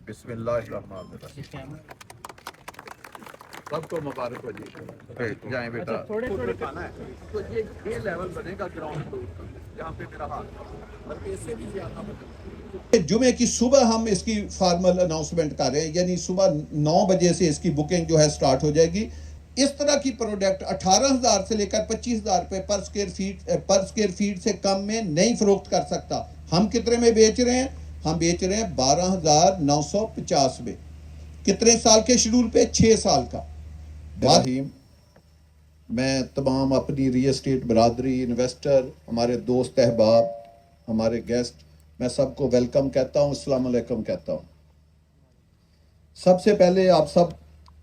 बिस्मिल्लाहिर्रहमानिर्रहीम। सबको मुबारक हो जी। जाए बेटा, थोड़े थोड़े खाना है तो ये लेवल बनेगा ग्राउंड फ्लोर का, जहाँ पे मेरा हाथ, बल्कि इससे भी ज्यादा बनेगा। जुमे की सुबह हम इसकी फॉर्मल अनाउंसमेंट कर रहे हैं, यानी सुबह 9 बजे से इसकी बुकिंग जो है स्टार्ट हो जाएगी। इस तरह की प्रोडक्ट 18,000 से लेकर 25,000 रुपए पर स्क्वायर फीट से कम में नहीं फरोख्त कर सकता। हम कितने में बेच रहे हैं? हम बेच रहे हैं 12,950 में। कितने साल के शेड्यूल पे? 6 साल का। इब्राहिम, मैं तमाम अपनी रियल एस्टेट बरादरी, इन्वेस्टर, हमारे दोस्त अहबाब, हमारे गेस्ट, मैं सबको वेलकम कहता हूँ, अस्सलाम वालेकुम कहता हूँ। सबसे पहले आप सब,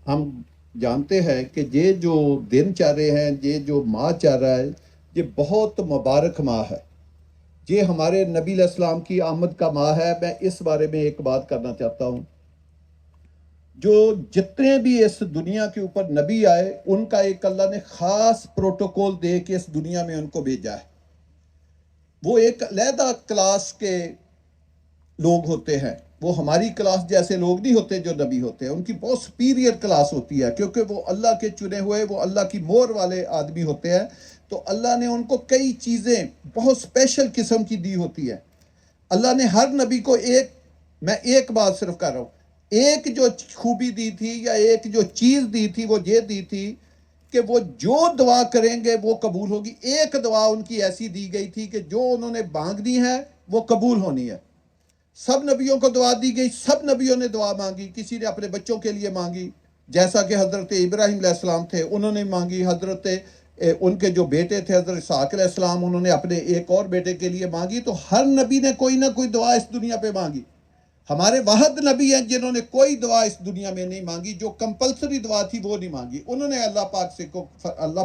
हम जानते हैं कि ये जो दिन चल रहे हैं, ये जो माह चल रहा है, ये बहुत मुबारक माह है। ये हमारे नबी अलैहिस्सलाम की आमद का माह है। मैं इस बारे में एक बात करना चाहता हूँ। जो जितने भी इस दुनिया के ऊपर नबी आए, उनका एक अल्लाह ने खास प्रोटोकॉल दे के इस दुनिया में उनको भेजा है। वो एक अलहदा क्लास के लोग होते हैं। वो हमारी क्लास जैसे लोग नहीं होते जो नबी होते हैं। उनकी बहुत सुपीरियर क्लास होती है, क्योंकि वो अल्लाह के चुने हुए, वो अल्लाह की मोहर वाले आदमी होते हैं। तो अल्लाह ने उनको कई चीज़ें बहुत स्पेशल किस्म की दी होती है। अल्लाह ने हर नबी को मैं एक बात सिर्फ कर रहा हूँ, एक जो खूबी दी थी या एक जो चीज़ दी थी, वो ये दी थी कि वो जो दुआ करेंगे वो कबूल होगी। एक दुआ उनकी ऐसी दी गई थी कि जो उन्होंने मांगनी है वो कबूल होनी है। सब नबियों को दुआ दी गई, सब नबियों ने दुआ मांगी। किसी ने अपने बच्चों के लिए मांगी, जैसा कि हज़रत इब्राहीम अलैहिस्सलाम थे, उन्होंने मांगी। उनके जो बेटे थे हज़रत इसहाक़ अलैहिस्सलाम, उन्होंने अपने एक और बेटे के लिए मांगी। तो हर नबी ने कोई ना कोई दुआ इस दुनिया पे मांगी। हमारे वाहिद नबी हैं जिन्होंने कोई दुआ इस दुनिया में नहीं मांगी, जो कंपलसरी दुआ थी वो नहीं मांगी। उन्होंने अल्लाह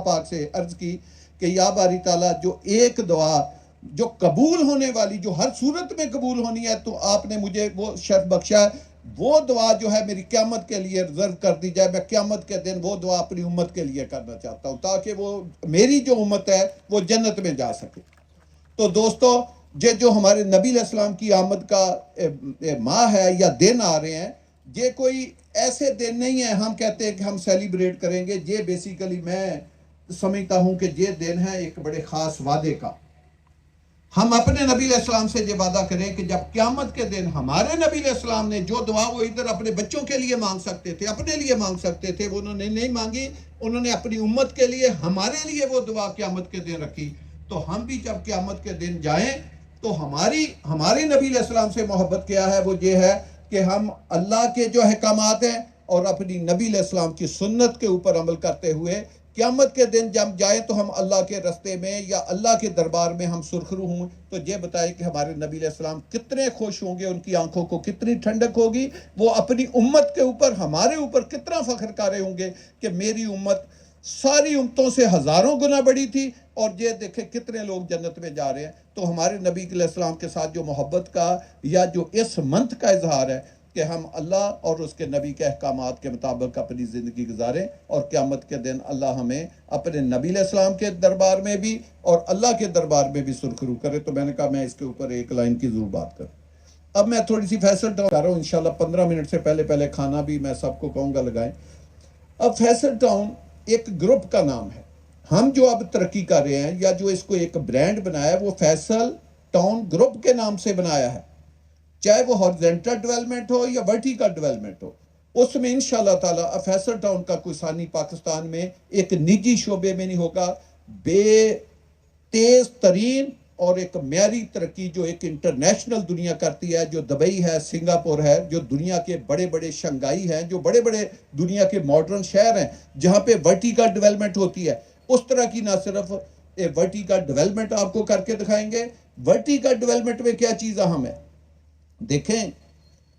पाक से अर्ज की कि या बारी ताला, जो एक दुआ जो कबूल होने वाली, जो हर सूरत में कबूल होनी है, तो आपने मुझे वो शर्फ बख्शा है। वो दुआ जो है मेरी क़यामत के लिए रिजर्व कर दी जाए। मैं क़यामत के दिन वो दुआ अपनी उम्मत के लिए करना चाहता हूँ, ताकि वो मेरी जो उम्मत है वो जन्नत में जा सके। तो दोस्तों, ये जो हमारे नबी अलैहिस्सलाम की आमद का माह है या दिन आ रहे हैं, ये कोई ऐसे दिन नहीं है हम कहते हैं कि हम सेलिब्रेट करेंगे। ये बेसिकली मैं समझता हूँ कि ये दिन है एक बड़े ख़ास वादे का। हम अपने नबी अलैहिस्सलाम से ये वादा करें कि जब क़यामत के दिन हमारे नबी अलैहिस्सलाम ने जो दुआ वो इधर अपने बच्चों के लिए मांग सकते थे, अपने लिए मांग सकते थे, वो उन्होंने नहीं मांगी। उन्होंने अपनी उम्मत के लिए, हमारे लिए वो दुआ क़यामत के दिन रखी। तो हम भी जब क़यामत के दिन जाएं, तो हमारे नबी अलैहिस्सलाम से मोहब्बत क्या है? वो ये है कि हम अल्लाह के जो अहकामात हैं और अपनी नबी अलैहिस्सलाम की सुन्नत के ऊपर अमल करते हुए क़यामत के दिन जब जाए तो हम अल्लाह के रास्ते में या अल्लाह के दरबार में हम सुरखरू हों। तो ये बताए कि हमारे नबी अलैहिस्सलाम कितने खुश होंगे, उनकी आंखों को कितनी ठंडक होगी, वो अपनी उम्मत के ऊपर, हमारे ऊपर कितना फ़ख्र कर रहे होंगे कि मेरी उम्मत सारी उम्मतों से हज़ारों गुना बड़ी थी, और ये देखे कितने लोग जन्नत में जा रहे हैं। तो हमारे नबी अलैहिस्सलाम के साथ जो मोहब्बत का या जो इस मंथ का इजहार है कि हम अल्लाह और उसके नबी के अहकामात के मुताबिक अपनी ज़िंदगी गुजारें, और क़यामत के दिन अल्लाह हमें अपने नबी अलैहिस्सलाम के दरबार में भी और अल्लाह के दरबार में भी सुरखरू करे। तो मैंने कहा मैं इसके ऊपर एक लाइन की ज़रूर बात करूँ। अब मैं थोड़ी सी फैसल टाउन कर रहा हूँ। इंशाल्लाह 15 मिनट से पहले खाना भी मैं सबको कहूँगा लगाएं। अब फैसल टाउन एक ग्रुप का नाम है। हम जो अब तरक्की कर रहे हैं या जो इसको एक ब्रांड बनाया है, वो फैसल टाउन ग्रुप के नाम से बनाया है। चाहे वो हॉरिजॉन्टल डेवलपमेंट हो या वर्टिकल डेवलपमेंट हो, उसमें इंशाल्लाह ताला फैसल टाउन का कोई सानी पाकिस्तान में एक निजी शोबे में नहीं होगा। तेज तरीन और एक म्यारी तरक्की जो एक इंटरनेशनल दुनिया करती है, जो दुबई है, सिंगापुर है, जो दुनिया के बड़े बड़े शंघाई हैं, जो बड़े बड़े दुनिया के मॉडर्न शहर हैं जहाँ पे वर्टिकल डेवलपमेंट होती है, उस तरह की ना सिर्फ वर्टिकल डेवलपमेंट आपको करके दिखाएंगे। वर्टिकल डेवलपमेंट में क्या चीज़ अहम है देखें,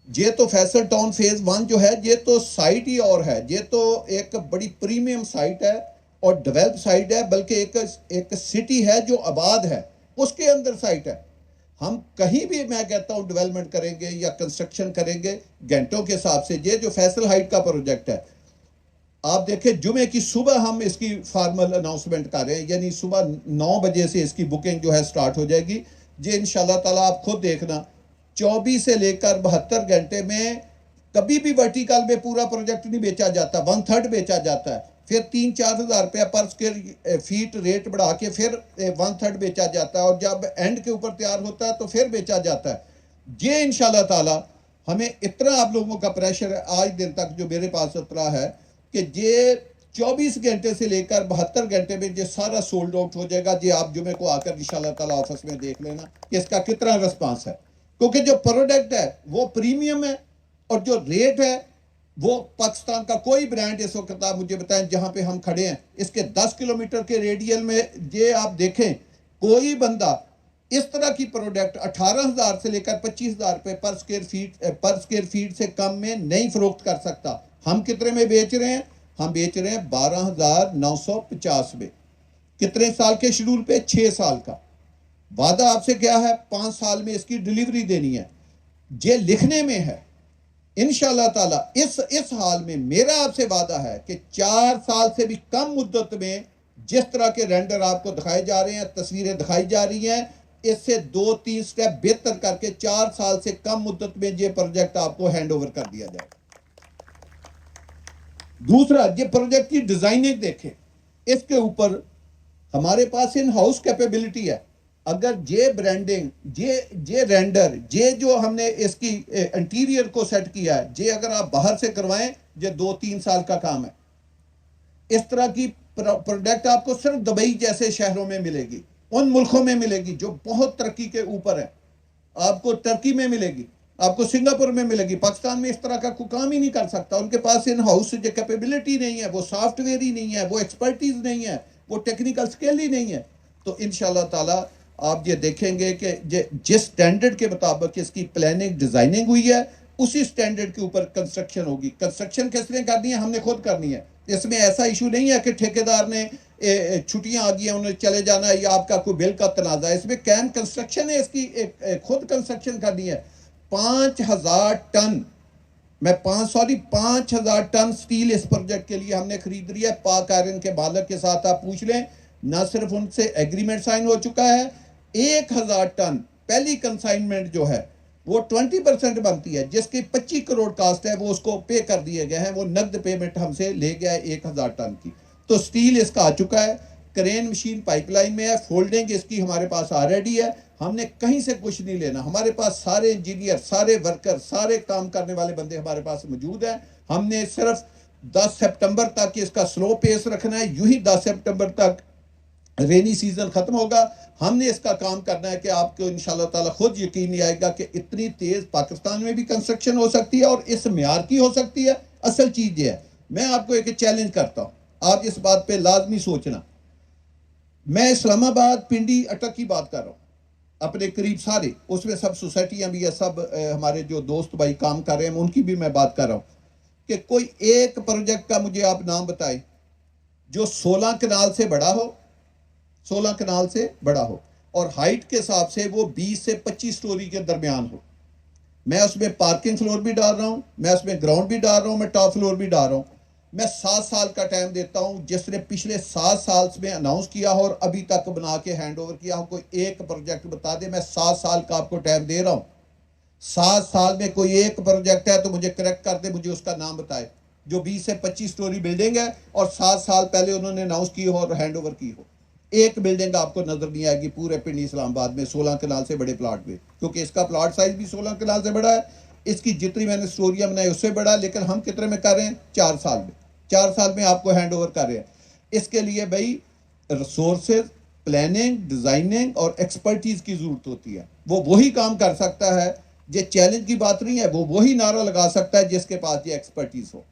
ये तो फैसल टाउन फेज 1 जो है, ये तो साइट ही और है। ये तो एक बड़ी प्रीमियम साइट है और डेवलप साइट है, बल्कि एक सिटी है जो आबाद है, उसके अंदर साइट है। हम कहीं भी, मैं कहता हूँ, डेवलपमेंट करेंगे या कंस्ट्रक्शन करेंगे घंटों के हिसाब से। ये जो फैसल हाइट का प्रोजेक्ट है, आप देखें जुमे की सुबह हम इसकी फॉर्मल अनाउंसमेंट कर रहे हैं, यानी सुबह 9 बजे से इसकी बुकिंग जो है स्टार्ट हो जाएगी। ये इंशाल्लाह ताला आप खुद देखना 24 से लेकर 72 घंटे में कभी भी वर्टिकल में पूरा प्रोजेक्ट नहीं बेचा जाता, 1/3 बेचा जाता है, फिर 3-4 हज़ार रुपया पर स्क्वायर फीट रेट बढ़ा के फिर 1/3 बेचा जाता है, और जब एंड के ऊपर तैयार होता है तो फिर बेचा जाता है। ये इंशाल्लाह ताला हमें इतना आप लोगों का प्रेशर है आज दिन तक जो मेरे पास उतरा है कि ये 24 घंटे से लेकर 72 घंटे में ये सारा सोल्ड आउट हो जाएगा। ये आप जुमे को आकर इंशाल्लाह ताला ऑफिस में देख लेना कि इसका कितना रिस्पांस है, क्योंकि जो प्रोडक्ट है वो प्रीमियम है और जो रेट है वो पाकिस्तान का कोई ब्रांड इस वक्त आप मुझे बताएं जहां पे हम खड़े हैं इसके 10 किलोमीटर के रेडियल में ये आप देखें कोई बंदा इस तरह की प्रोडक्ट 18,000 से लेकर 25,000 रुपए पर स्क्वायर फीट से कम में नहीं फरोख्त कर सकता। हम कितने में बेच रहे हैं? हम बेच रहे हैं 12,950 में। कितने साल के शेड्यूल पे? 6 साल का। वादा आपसे क्या है? 5 साल में इसकी डिलीवरी देनी है। ये लिखने में है इंशाल्लाह ताला। इस हाल में मेरा आपसे वादा है कि 4 साल से भी कम मुद्दत में जिस तरह के रेंडर आपको दिखाए जा रहे हैं, तस्वीरें दिखाई जा रही हैं, इससे 2-3 स्टेप बेहतर करके 4 साल से कम मुद्दत में ये प्रोजेक्ट आपको हैंड ओवर कर दिया जाए। दूसरा, ये प्रोजेक्ट की डिजाइनिंग देखें, इसके ऊपर हमारे पास इन हाउस कैपेबिलिटी है। अगर ये ब्रांडिंग, ये रेंडर, ये जो हमने इसकी इंटीरियर को सेट किया है, ये अगर आप बाहर से करवाएं, ये 2-3 साल का काम है। इस तरह की प्रोडक्ट आपको सिर्फ दुबई जैसे शहरों में मिलेगी, उन मुल्कों में मिलेगी जो बहुत तरक्की के ऊपर है। आपको टर्की में मिलेगी, आपको सिंगापुर में मिलेगी। पाकिस्तान में इस तरह का कोई काम ही नहीं कर सकता। उनके पास इन हाउस जो कैपेबिलिटी नहीं है, वो सॉफ्टवेयर ही नहीं है, वो एक्सपर्टीज नहीं है, वो टेक्निकल स्किल ही नहीं है। तो इंशाल्लाह ताला आप ये देखेंगे कि जिस स्टैंडर्ड के मुताबिक इसकी प्लानिंग डिजाइनिंग हुई है, उसी स्टैंडर्ड के ऊपर कंस्ट्रक्शन होगी। कंस्ट्रक्शन किसने करनी है? हमने खुद करनी है। इसमें ऐसा इशू नहीं है कि ठेकेदार ने छुट्टियां आ गई हैं, उन्हें चले जाना है, या आपका कोई बिल का तनाजा है। इसमें कैम कंस्ट्रक्शन है, इसकी खुद कंस्ट्रक्शन करनी है। 5,000 टन 5,000 टन स्टील इस प्रोजेक्ट के लिए हमने खरीद लिया है। पाक आयरन के मालिक के साथ आप पूछ लें, ना सिर्फ उनसे एग्रीमेंट साइन हो चुका है, 1,000 टन पहली कंसाइनमेंट जो है वो 20% बनती है, जिसकी 25 करोड़ कास्ट है, वो उसको पे कर दिए गए हैं। वो नकद पेमेंट हमसे ले गया है 1,000 टन की। तो स्टील इसका आ चुका है, क्रेन मशीन पाइपलाइन में है, फोल्डिंग इसकी हमारे पास ऑलरेडी है। हमने कहीं से कुछ नहीं लेना, हमारे पास सारे इंजीनियर, सारे वर्कर, सारे काम करने वाले बंदे हमारे पास मौजूद हैं। हमने सिर्फ 10 सितंबर तक इसका स्लो पेस रखना है। यूं ही 10 सितंबर तक रेनी सीजन खत्म होगा, हमने इसका काम करना है कि आपको इंशाल्लाह ताला खुद यकीन नहीं आएगा कि इतनी तेज पाकिस्तान में भी कंस्ट्रक्शन हो सकती है और इस म्यार की हो सकती है। असल चीज ये है, मैं आपको एक चैलेंज करता हूं, आप इस बात पे लाजमी सोचना। मैं इस्लामाबाद, पिंडी, अटक की बात कर रहा हूं, अपने करीब सारे, उसमें सब सोसाइटियां भी है, सब हमारे जो दोस्त भाई काम कर रहे हैं उनकी भी मैं बात कर रहा हूं कि कोई एक प्रोजेक्ट का मुझे आप नाम बताएं जो 16 कनाल से बड़ा हो, 16 कनाल से बड़ा हो, और हाइट के हिसाब से वो 20 से 25 स्टोरी के दरमियान हो। मैं उसमें पार्किंग फ्लोर भी डाल रहा हूं, मैं उसमें ग्राउंड भी डाल रहा हूं, मैं टॉप फ्लोर भी डाल रहा हूं। मैं 7 साल का टाइम देता हूं। जिसने पिछले 7 साल में अनाउंस किया हो और अभी तक बना के हैंड ओवर किया हो, कोई एक प्रोजेक्ट बता दे। मैं 7 साल का आपको टाइम दे रहा हूं। 7 साल में कोई एक प्रोजेक्ट है तो मुझे करेक्ट कर दे, मुझे उसका नाम बताए, जो 20 से 25 स्टोरी बिल्डिंग है और 7 साल पहले उन्होंने अनाउंस की हो और हैंड ओवर की हो। एक बिल्डिंग आपको नजर नहीं आएगी पूरे पिंडी इस्लामाबाद में 16 कनाल से बड़े प्लाट में, क्योंकि इसका प्लाट साइज भी 16 कनाल से बड़ा है, इसकी जितनी मैंने स्टोरियां बनाई उससे बड़ा। लेकिन हम कितने में कर रहे हैं? 4 साल में। 4 साल में आपको हैंड ओवर कर रहे हैं। इसके लिए भाई रिसोर्सेज, प्लानिंग, डिजाइनिंग और एक्सपर्टीज की जरूरत होती है। वो वही काम कर सकता है, ये चैलेंज की बात नहीं है, वो वही नारा लगा सकता है जिसके पास ये एक्सपर्टीज हो।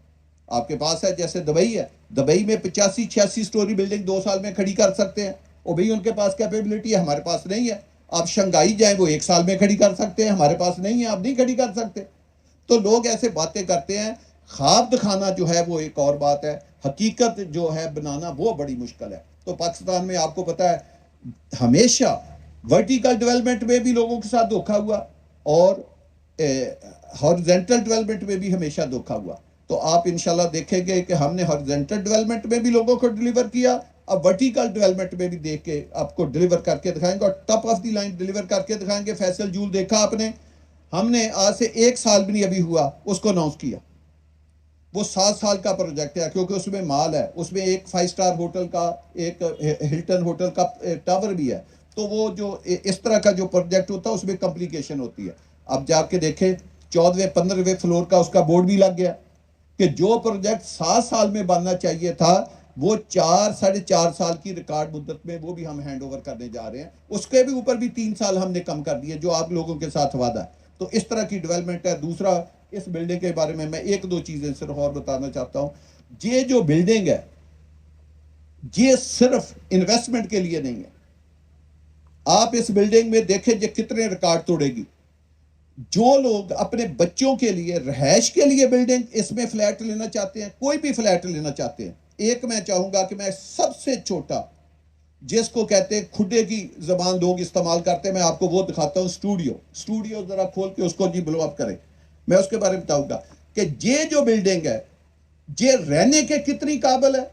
आपके पास है, जैसे दुबई है, दुबई में 85-86 स्टोरी बिल्डिंग 2 साल में खड़ी कर सकते हैं, वो भी उनके पास कैपेबिलिटी है, हमारे पास नहीं है। आप शंघाई जाएं, वो 1 साल में खड़ी कर सकते हैं, हमारे पास नहीं है, आप नहीं खड़ी कर सकते। तो लोग ऐसे बातें करते हैं। ख्वाब दिखाना जो है वो एक और बात है, हकीकत जो है बनाना वो बड़ी मुश्किल है। तो पाकिस्तान में आपको पता है हमेशा वर्टिकल डेवलपमेंट में भी लोगों के साथ धोखा हुआ और हॉरिजॉन्टल डेवलपमेंट में भी हमेशा धोखा हुआ। तो आप इंशाल्लाह देखेंगे कि हमने हॉरिजॉन्टल डेवलपमेंट में भी लोगों को डिलीवर किया, अब वर्टिकल डेवलपमेंट में भी देख के आपको डिलीवर करके दिखाएंगे और top of the line deliver करके दिखाएंगे। फैसल जूल देखा आपने, हमने आज से 1 साल भी नहीं अभी हुआ उसको अनाउंस किया। वो 7 साल का प्रोजेक्ट है, क्योंकि उसमें माल है, उसमें एक 5 स्टार होटल का, एक हिल्टन होटल का टावर भी है। तो वो जो इस तरह का जो प्रोजेक्ट होता है उसमें कॉम्प्लिकेशन होती है। अब जाके देखें 14वें 15वें फ्लोर का उसका बोर्ड भी लग गया कि जो प्रोजेक्ट 7 साल में बनना चाहिए था वो 4 साढ़े 4 साल की रिकॉर्ड मुद्दत में वो भी हम हैंड ओवर करने जा रहे हैं। उसके भी ऊपर भी 3 साल हमने कम कर दिए जो आप लोगों के साथ वादा है। तो इस तरह की डेवलपमेंट है। दूसरा, इस बिल्डिंग के बारे में मैं एक दो चीजें सिर्फ और बताना चाहता हूं। ये जो बिल्डिंग है ये सिर्फ इन्वेस्टमेंट के लिए नहीं है। आप इस बिल्डिंग में देखें ये कितने रिकॉर्ड तोड़ेगी। जो लोग अपने बच्चों के लिए रहायश के लिए बिल्डिंग इसमें फ्लैट लेना चाहते हैं, कोई भी फ्लैट लेना चाहते हैं, एक मैं चाहूंगा कि मैं सबसे छोटा जिसको कहते हैं खुडे की जबान लोग इस्तेमाल करते हैं, मैं आपको वो दिखाता हूं। स्टूडियो स्टूडियो जरा खोल के उसको जी ब्लो अप करें। मैं उसके बारे में बताऊंगा कि ये जो बिल्डिंग है ये रहने के कितनी काबिल है,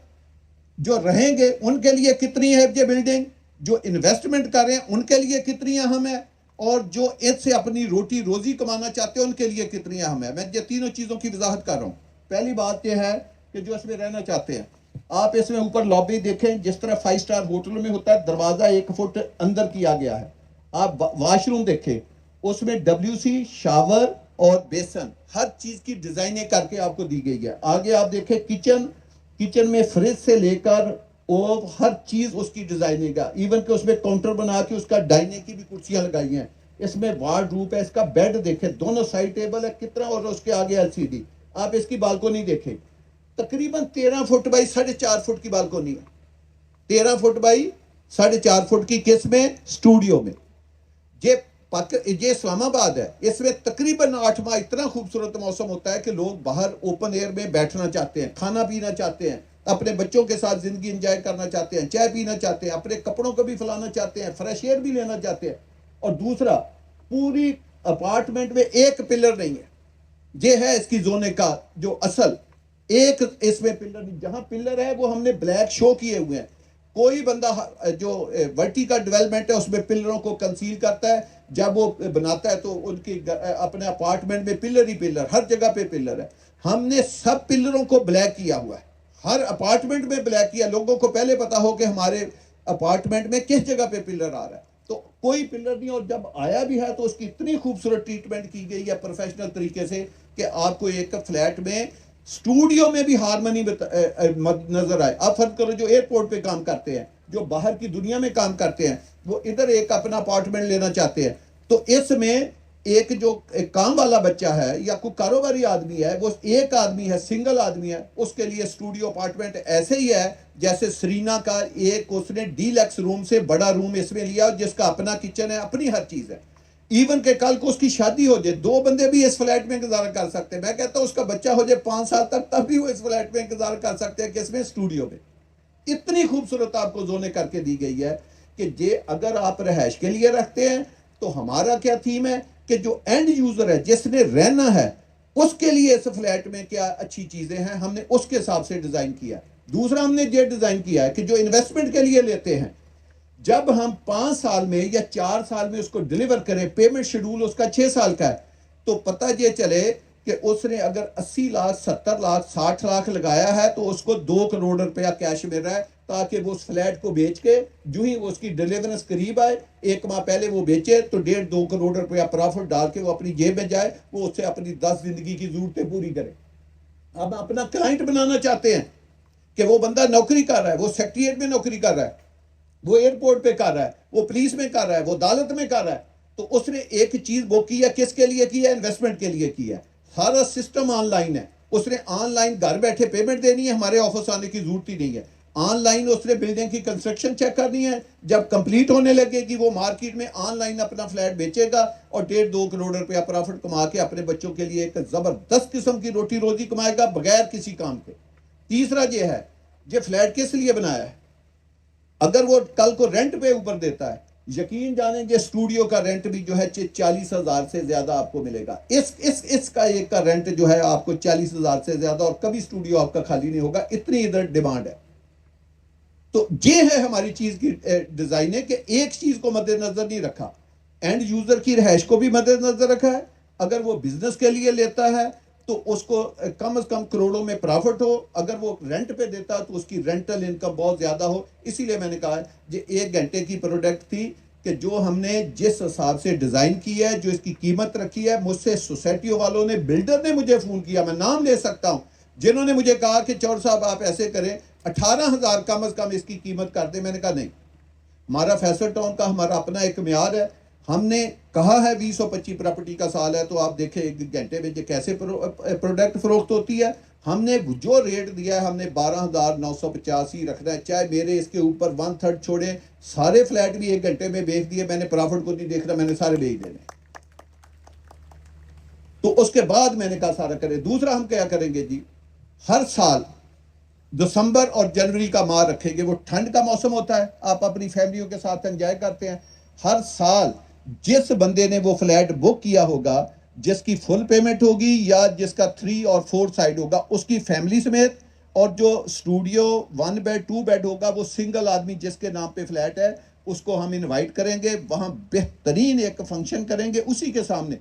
जो रहेंगे उनके लिए कितनी है ये बिल्डिंग, जो इन्वेस्टमेंट कर रहे हैं उनके लिए कितनी अहम है, और जो इससे अपनी रोटी रोजी कमाना चाहते हैं उनके लिए कितनी अहम है। मैं ये तीनों चीजों की वजाहत कर रहा हूं। पहली बात यह है कि जो इसमें रहना चाहते हैं, आप इसमें ऊपर लॉबी देखें, जिस तरह 5 स्टार होटलों में होता है दरवाजा 1 फुट अंदर किया गया है। आप वॉशरूम देखें, उसमें WC शावर और बेसन हर चीज की डिजाइनिंग करके आपको दी गई है। आगे आप देखें किचन, किचन में फ्रिज से लेकर और हर चीज उसकी डिजाइनिंग है। इवन कि उसमें काउंटर बना के उसका डाइनिंग की भी कुर्सियां लगाई हैं। इसमें वार्डरोब है, इसका बेड देखें, दोनों साइड टेबल है कितना, और उसके आगे LCD। आप इसकी बालकोनी देखें, तकरीबन 13 फुट बाई 4.5 फुट की बालकोनी है। 13 फुट बाई 4.5 फुट की, किस में? स्टूडियो में। ये ये इस्लामाबाद है, इसमें तकरीबन 8 माह इतना खूबसूरत मौसम होता है कि लोग बाहर ओपन एयर में बैठना चाहते हैं, खाना पीना चाहते हैं, अपने बच्चों के साथ जिंदगी एंजॉय करना चाहते हैं, चाय पीना चाहते हैं, अपने कपड़ों को भी फैलाना चाहते हैं, फ्रेश एयर भी लेना चाहते हैं। और दूसरा, पूरी अपार्टमेंट में एक पिलर नहीं है। ये है इसकी जोने का जो असल, एक इसमें पिलर नहीं। जहां पिलर है वो हमने ब्लैक शो किए हुए हैं। कोई बंदा जो वर्टी का डेवलपमेंट है उसमें पिलरों को कंसील करता है, जब वो बनाता है तो उनकी अपने अपार्टमेंट में पिलर ही पिलर, हर जगह पे पिलर है। हमने सब पिलरों को ब्लैक किया हुआ है, हर अपार्टमेंट में ब्लैक किया। लोगों को पहले पता हो कि हमारे अपार्टमेंट में किस जगह पे पिलर आ रहा है। तो कोई पिलर नहीं, और जब आया भी है तो उसकी इतनी खूबसूरत ट्रीटमेंट की गई है प्रोफेशनल तरीके से कि आपको एक फ्लैट में, स्टूडियो में भी हारमोनी नजर आए। अब फर्क करो जो एयरपोर्ट पे काम करते हैं, जो बाहर की दुनिया में काम करते हैं, वो इधर एक अपना अपार्टमेंट लेना चाहते हैं। तो इसमें एक जो एक काम वाला बच्चा है या कोई कारोबारी आदमी है, वो एक आदमी है, सिंगल आदमी है, उसके लिए स्टूडियो अपार्टमेंट ऐसे ही है जैसे सरीना का एक उसने डीलक्स रूम से बड़ा रूम इसमें लिया जिसका अपना किचन है, अपनी हर चीज है। इवन के कल को उसकी शादी हो जाए, 2 बंदे भी इस फ्लैट में गुजारा कर सकते हैं। मैं कहता हूं उसका बच्चा हो जाए 5 साल तक, तब भी वो इस फ्लैट में गुजारा कर सकते हैं, किसमें? स्टूडियो में। इतनी खूबसूरत आपको जोने करके दी गई है कि ये अगर आप रहायश के लिए रखते हैं तो हमारा क्या थीम है कि जो एंड यूजर है जिसने रहना है उसके लिए इस फ्लैट में क्या अच्छी चीजें हैं, हमने उसके हिसाब से डिजाइन किया। दूसरा, हमने ये डिजाइन किया है कि जो इन्वेस्टमेंट के लिए लेते हैं, जब हम 5 साल में या 4 साल में उसको डिलीवर करें, पेमेंट शेड्यूल उसका 6 साल का है, तो पता ये चले कि उसने अगर 80 लाख 70 लाख 60 लाख लगाया है तो उसको 2 करोड़ रुपया कैश मिल रहा है, ताकि वो उस फ्लैट को बेच के जो ही उसकी डिलीवरेंस करीब आए, 1 माह पहले वो बेचे तो 1.5-2 करोड़ रुपया प्रॉफिट डाल के वो अपनी जेब में जाए, वो उससे अपनी 10 जिंदगी की जरूरतें पूरी करे। अब अपना क्लाइंट बनाना चाहते हैं कि वो बंदा नौकरी कर रहा है, वो सेक्रेटरीट में नौकरी कर रहा है, वो एयरपोर्ट पे कर रहा है, वो पुलिस में कर रहा है, वो अदालत में कर रहा है, तो उसने एक चीज वो की है, किसके लिए की है? इन्वेस्टमेंट के लिए की है। सारा सिस्टम ऑनलाइन है, उसने ऑनलाइन घर बैठे पेमेंट देनी है, हमारे ऑफिस आने की जरूरत ही नहीं है। ऑनलाइन उसने बिल्डिंग की कंस्ट्रक्शन चेक करनी है, जब कंप्लीट होने लगेगी वो मार्केट में ऑनलाइन अपना फ्लैट बेचेगा और 1.5-2 करोड़ रुपया प्रॉफिट कमा के अपने बच्चों के लिए एक जबरदस्त किस्म की रोटी रोजी कमाएगा बगैर किसी काम के। तीसरा ये है, ये फ्लैट किस लिए बनाया है? अगर वो कल को रेंट पे ऊपर देता है, यकीन जाने कि स्टूडियो का रेंट भी जो है 40,000 से ज्यादा आपको मिलेगा। इसका एक का रेंट जो है आपको 40,000 से ज्यादा, और कभी स्टूडियो आपका खाली नहीं होगा, इतनी इधर डिमांड है। तो ये है हमारी चीज की डिजाइन है कि एक चीज को मद्देनजर नहीं रखा, एंड यूजर की रहायश को भी मद्देनजर रखा है, अगर वो बिजनेस के लिए लेता है तो उसको कम से कम करोड़ों में प्रॉफिट हो, अगर वो रेंट पे देता है तो उसकी रेंटल इनकम बहुत ज़्यादा हो। इसीलिए मैंने कहा ये 1 घंटे की प्रोडक्ट थी कि जो हमने जिस हिसाब से डिज़ाइन की है, जो इसकी कीमत रखी है, मुझसे सोसाइटी वालों ने, बिल्डर ने मुझे फ़ोन किया, मैं नाम ले सकता हूँ, जिन्होंने मुझे कहा कि चौर साहब आप ऐसे करें 18,000 कम से कम इसकी कीमत कर दें। मैंने कहा नहीं, हमारा फैसल टाउन का हमारा अपना एक म्यार है। हमने कहा है 20-25 प्रॉपर्टी का साल है, तो आप देखें 1 घंटे में जो कैसे प्रोडक्ट फरोख्त होती है। हमने जो रेट दिया है हमने 12,950 ही रखना है, चाहे मेरे इसके ऊपर 1/3 छोड़े। सारे फ्लैट भी 1 घंटे में बेच दिए, मैंने प्रॉफिट को नहीं देख रहा, मैंने सारे बेच देने। तो उसके बाद मैंने कहा सारा करें। दूसरा हम क्या करेंगे जी, हर साल दिसंबर और जनवरी का माह रखेंगे, वो ठंड का मौसम होता है, आप अपनी फैमिलियों के साथ एंजॉय करते हैं। हर साल जिस बंदे ने वो फ्लैट बुक किया होगा, जिसकी फुल पेमेंट होगी या जिसका 3 और 4 साइड होगा, उसकी फैमिली समेत, और जो स्टूडियो 1 बेड 2 बेड होगा, वो सिंगल आदमी जिसके नाम पे फ्लैट है, उसको हम इनवाइट करेंगे। वहां बेहतरीन एक फंक्शन करेंगे, उसी के सामने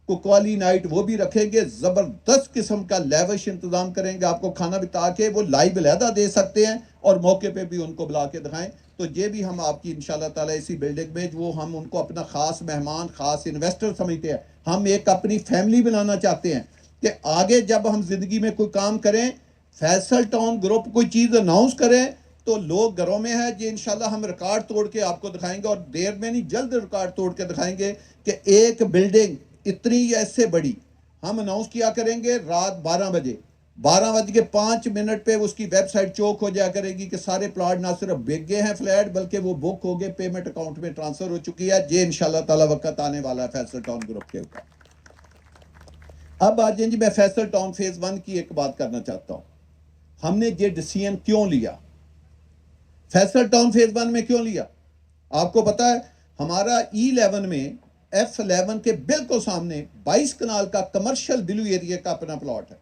कुकवाली नाइट वो भी रखेंगे, जबरदस्त किस्म का लेविश इंतजाम करेंगे। आपको खाना भी ताकि वो लाइव अलहदा दे सकते हैं और मौके पे भी उनको बुला के दिखाएं। तो ये भी हम आपकी इंशाल्लाह ताला इसी बिल्डिंग में, जो हम उनको अपना खास मेहमान, खास इन्वेस्टर समझते हैं, हम एक अपनी फैमिली बनाना चाहते हैं कि आगे जब हम जिंदगी में कोई काम करें, फैसल टाउन ग्रुप कोई चीज़ अनाउंस करें तो लोग घरों में है, ये इंशाल्लाह हम रिकॉर्ड तोड़ के आपको दिखाएंगे, और देर में नहीं जल्द रिकॉर्ड तोड़ के दिखाएंगे कि एक बिल्डिंग इतनी या इससे बड़ी हम अनाउंस किया करेंगे रात 12 बजे, 12:05 पे उसकी वेबसाइट चौक हो जाया करेगी कि सारे प्लॉट ना सिर्फ बिक गए हैं फ्लैट, बल्कि वो बुक हो गए, पेमेंट अकाउंट में ट्रांसफर हो चुकी है। ये इंशाल्लाह ताला वक्त आने वाला है फैसल टाउन ग्रुप के ऊपर। अब आज जी मैं फैसल टाउन फेज 1 की एक बात करना चाहता हूं। हमने ये डिसीजन क्यों लिया, फैसल टाउन फेज 1 में क्यों लिया? आपको पता है हमारा E11 में F11 के बिल्कुल सामने 22 कनाल का कमर्शियल ब्लू एरिया का अपना प्लॉट है।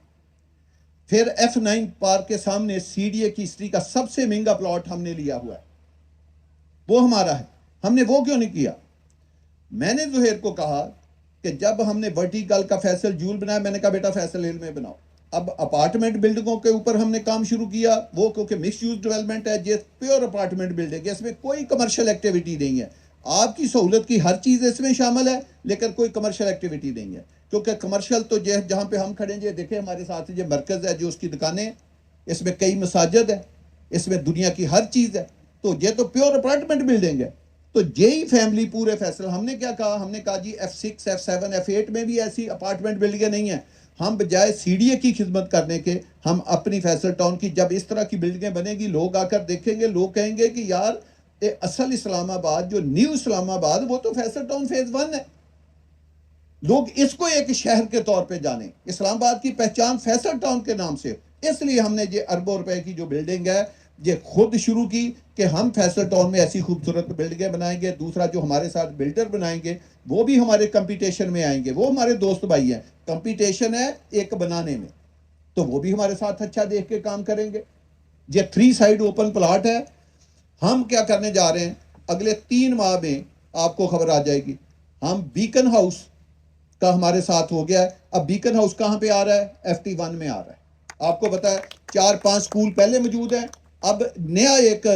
फिर F9 पार्क के सामने CDA की हिस्ट्री का सबसे महंगा प्लॉट हमने लिया हुआ है, वो हमारा है। हमने वो क्यों नहीं किया? मैंने जुहैर को कहा कि जब हमने वर्टिकल का फैसल जूल बनाया, मैंने कहा बेटा फैसल हिल में बनाओ। अब अपार्टमेंट बिल्डिंगों के ऊपर हमने काम शुरू किया, वो क्योंकि मिक्स यूज डेवलपमेंट है, ये प्योर अपार्टमेंट बिल्डिंग है, इसमें कोई कमर्शियल एक्टिविटी नहीं है। आपकी सहूलत की हर चीज़ इसमें शामिल है, लेकिन कोई कमर्शियल एक्टिविटी नहीं है। क्योंकि कमर्शियल तो जहाँ पे हम खड़े हैं, देखें हमारे साथ ये मरकज़ है, जो उसकी दुकानें, इसमें कई मसाजिद है, इसमें दुनिया की हर चीज़ है। तो ये तो प्योर अपार्टमेंट बिल्डिंग है। तो यही फैमिली पूरे फैसल, हमने क्या कहा, हमने कहा जी F6 F7 F8 में भी ऐसी अपार्टमेंट बिल्डिंगें नहीं है। हम बजाय CDA की खिदमत करने के, हम अपनी फैसल टाउन की, जब इस तरह की बिल्डिंगें बनेगी, लोग आकर देखेंगे, लोग कहेंगे कि यार ये असल इस्लामाबाद, जो न्यू इस्लामाबाद, वो तो फैसल टाउन फेज 1 है। लोग इसको एक शहर के तौर पे जाने, इस्लामाबाद की पहचान फैसल टाउन के नाम से। इसलिए हमने ये अरबों रुपए की जो बिल्डिंग है ये खुद शुरू की कि हम फैसल टाउन में ऐसी खूबसूरत बिल्डिंगें बनाएंगे। दूसरा, जो हमारे साथ बिल्डर बनाएंगे वो भी हमारे कंपटीशन में आएंगे, वो हमारे दोस्त भाई हैं, कंपटीशन है एक बनाने में, तो वो भी हमारे साथ अच्छा देख के काम करेंगे। ये 3 साइड ओपन प्लॉट है। हम क्या करने जा रहे हैं, अगले 3 माह में आपको खबर आ जाएगी। हम बीकन हाउस का हमारे साथ हो गया है। अब बीकन हाउस कहाँ पे आ रहा है? FT1 में आ रहा है। आपको पता है 4-5 स्कूल पहले मौजूद हैं, अब नया एक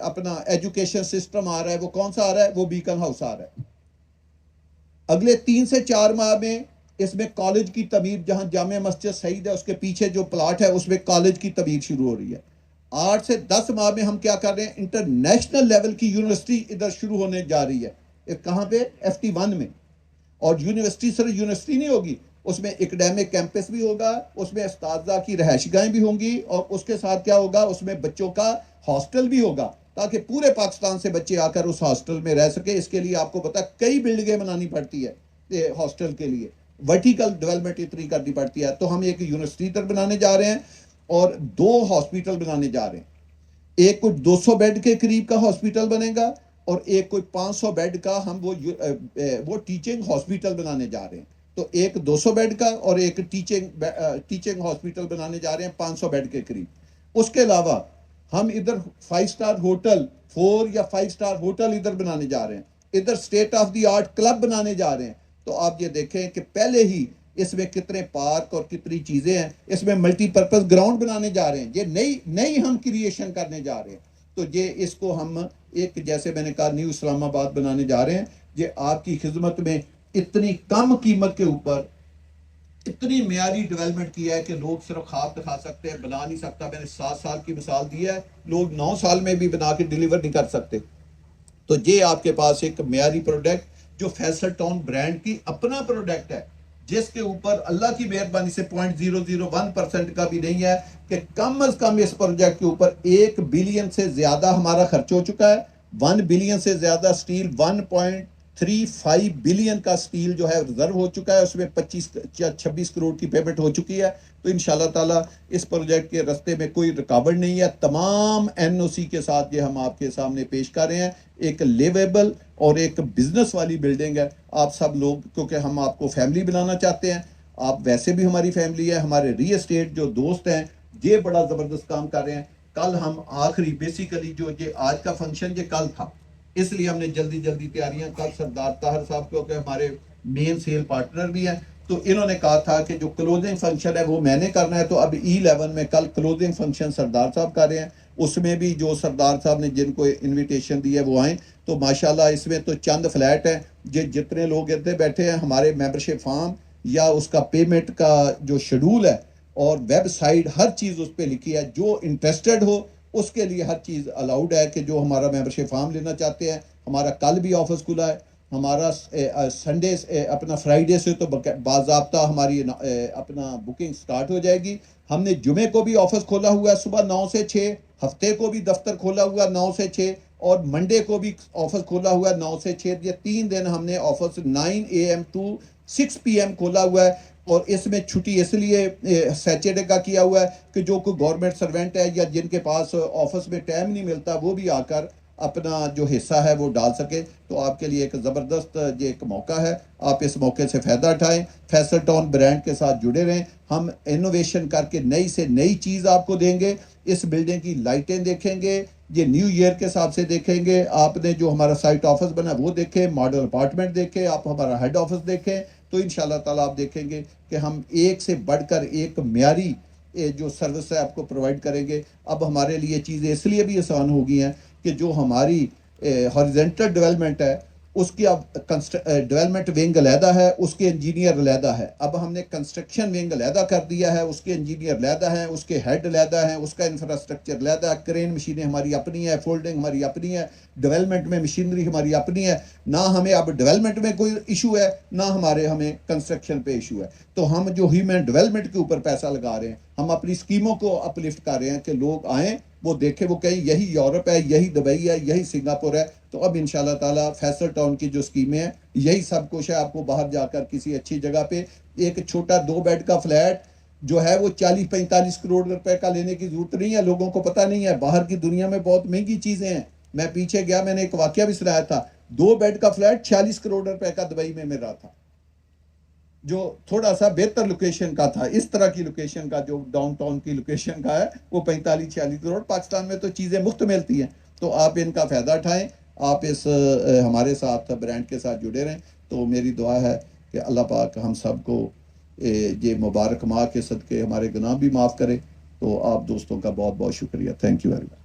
अपना एजुकेशन सिस्टम आ रहा है। वो कौन सा आ रहा है? वो बीकन हाउस आ रहा है। अगले 3 से 4 माह में इसमें कॉलेज की तमीर, जहां जामिया मस्जिद सईद है उसके पीछे जो प्लाट है, उसमें कॉलेज की तमीर शुरू हो रही है। 8 से 10 माह में हम क्या कर रहे हैं, इंटरनेशनल लेवल की यूनिवर्सिटी इधर शुरू होने जा रही है। कहाँ पे? FT1 में। और यूनिवर्सिटी सिर्फ यूनिवर्सिटी नहीं होगी, उसमें एकेडमिक कैंपस भी होगा, उसमें उस्तादा की रहायशगाहें भी होंगी, और उसके साथ क्या होगा, उसमें बच्चों का हॉस्टल भी होगा, ताकि पूरे पाकिस्तान से बच्चे आकर उस हॉस्टल में रह सके। इसके लिए आपको पता है कई बिल्डिंगें बनानी पड़ती है हॉस्टल के लिए, वर्टिकल डेवलपमेंट इतनी करनी पड़ती है। तो हम एक यूनिवर्सिटी तक बनाने जा रहे हैं और 2 हॉस्पिटल बनाने जा रहे हैं। एक कुछ 200 बेड के करीब का हॉस्पिटल बनेगा और एक कोई 500 बेड का हम वो टीचिंग हॉस्पिटल बनाने जा रहे हैं। तो एक 200 बेड का और एक टीचिंग हॉस्पिटल बनाने जा रहे हैं 500 बेड के करीब। उसके अलावा हम इधर 5 स्टार होटल, 4 या 5 स्टार होटल इधर बनाने जा रहे हैं। इधर state of the art club बनाने जा रहे हैं। तो आप ये देखें कि पहले ही इसमें कितने पार्क और कितनी चीज़ें हैं, इसमें मल्टीपर्पज़ ग्राउंड बनाने जा रहे हैं, ये नई नई हम क्रिएशन करने जा रहे हैं। तो ये इसको हम एक, जैसे मैंने कहा, न्यू इस्लामाबाद बनाने जा रहे हैं। ये आपकी खिदमत में इतनी कम कीमत के ऊपर इतनी म्यारी डेवलपमेंट किया है कि लोग सिर्फ ख्वाब दिखा सकते हैं, बना नहीं सकता। मैंने 7 साल की मिसाल दी है, लोग 9 साल में भी बना के डिलीवर नहीं कर सकते। तो ये आपके पास एक म्यारी प्रोडक्ट जो फैसल टाउन ब्रांड की अपना प्रोडक्ट है, जिसके ऊपर अल्लाह की मेहरबानी से 0.001% का भी नहीं है कि कम अज कम इस प्रोजेक्ट के ऊपर 1 बिलियन से ज्यादा हमारा खर्च हो चुका है। 1 बिलियन से ज्यादा स्टील, 1.35 बिलियन का स्टील जो है रिजर्व हो चुका है, उसमें 25-26 करोड़ की पेमेंट हो चुकी है। तो इंशाल्लाह ताला इस प्रोजेक्ट के रास्ते में कोई रुकावट नहीं है। तमाम एनओसी के साथ ये हम आपके सामने पेश कर रहे हैं। एक लिवेबल और एक बिजनेस वाली बिल्डिंग है। आप सब लोग, क्योंकि हम आपको फैमिली बनाना चाहते हैं, आप वैसे भी हमारी फैमिली है, हमारे रियल एस्टेट जो दोस्त हैं ये बड़ा ज़बरदस्त काम कर रहे हैं। कल हम आखिरी बेसिकली जो ये आज का फंक्शन ये कल था, इसलिए हमने जल्दी जल्दी तैयारियां, कल सरदार ताहर साहब क्योंकि हमारे मेन सेल पार्टनर भी हैं, तो इन्होंने कहा था कि जो क्लोजिंग फंक्शन है वो मैंने करना है। तो अब E11 में कल क्लोजिंग फंक्शन सरदार साहब कर रहे हैं, उसमें भी जो सरदार साहब ने जिनको इनविटेशन दी है वो आए। तो माशाल्लाह इसमें तो चंद फ्लैट हैं, ये जितने लोग इतने बैठे हैं, हमारे मेंबरशिप फॉर्म या उसका पेमेंट का जो शेड्यूल है और वेबसाइट हर चीज़ उस पर लिखी है। जो इंटरेस्टेड हो उसके लिए हर चीज़ अलाउड है कि जो हमारा मेंबरशिप फॉर्म लेना चाहते हैं। हमारा कल भी ऑफिस खुला है, हमारा संडे अपना फ्राइडे से तो बाज़ाब्ता हमारी अपना बुकिंग स्टार्ट हो जाएगी। हमने जुमे को भी ऑफिस खोला हुआ है सुबह 9 से 6, हफ्ते को भी दफ्तर खोला हुआ 9 से 6 और मंडे को भी ऑफिस खोला हुआ है 9 से 6। ये 3 दिन हमने ऑफिस 9 AM टू 6 PM खोला हुआ है। और इसमें छुट्टी इसलिए सैटरडे का किया हुआ है कि जो कोई गवर्नमेंट सर्वेंट है या जिनके पास ऑफिस में टाइम नहीं मिलता वो भी आकर अपना जो हिस्सा है वो डाल सके। तो आपके लिए एक ज़बरदस्त ये एक मौका है, आप इस मौके से फ़ायदा उठाएं, फैसल टाउन ब्रांड के साथ जुड़े रहें। हम इनोवेशन करके नई से नई चीज़ आपको देंगे। इस बिल्डिंग की लाइटें देखेंगे, ये न्यू ईयर के हिसाब से देखेंगे। आपने जो हमारा साइट ऑफिस बना वो देखें, मॉडल अपार्टमेंट देखें, आप हमारा हेड ऑफिस देखें, तो इंशाल्लाह ताला आप देखेंगे कि हम एक से बढ़कर एक म्यारी जो सर्विस है आपको प्रोवाइड करेंगे। अब हमारे लिए चीज़ें इसलिए भी आसान हो गई हैं कि जो हमारी हॉरिजेंटल डेवलपमेंट है उसकी अब डेवलपमेंट विंग अलहदा है, उसके इंजीनियर अलहदा है। अब हमने कंस्ट्रक्शन विंग अलहदा कर दिया है, उसके इंजीनियर अलहदा हैं, उसके हेड अलहदा हैं, उसका इंफ्रास्ट्रक्चर अलहदा है। क्रेन मशीनें हमारी अपनी है, फोल्डिंग हमारी अपनी है, डेवलपमेंट में मशीनरी हमारी अपनी है। ना हमें अब डेवलपमेंट में कोई इशू है, ना हमें कंस्ट्रक्शन पे इशू है। तो हम जो ह्यूमन डेवलपमेंट के ऊपर पैसा लगा रहे हैं, हम अपनी स्कीमों को अपलिफ्ट कर रहे हैं कि लोग आएँ, वो देखे, वो कहीं यही यूरोप है, यही दुबई है, यही सिंगापुर है। तो अब इंशाल्लाह ताला फैसल टाउन की जो स्कीमें हैं यही सब कुछ है। आपको बाहर जाकर किसी अच्छी जगह पे एक छोटा 2 बेड का फ्लैट जो है वो 40-45 करोड़ रुपए का लेने की जरूरत नहीं है। लोगों को पता नहीं है, बाहर की दुनिया में बहुत महंगी चीजें हैं। मैं पीछे गया, मैंने एक वाकया भी सुनाया था, 2 बेड का फ्लैट 46 करोड़ रुपए का दुबई में मिल रहा था, जो थोड़ा सा बेहतर लोकेशन का था। इस तरह की लोकेशन का जो डाउनटाउन की लोकेशन का है वो 45-46 करोड़। पाकिस्तान में तो चीज़ें मुफ्त मिलती हैं। तो आप इनका फ़ायदा उठाएं, आप इस हमारे साथ ब्रांड के साथ जुड़े रहें। तो मेरी दुआ है कि अल्लाह पाक हम सबको ये मुबारक माह के सदक़े हमारे गुनाह भी माफ़ करे। तो आप दोस्तों का बहुत बहुत शुक्रिया। Thank you very much.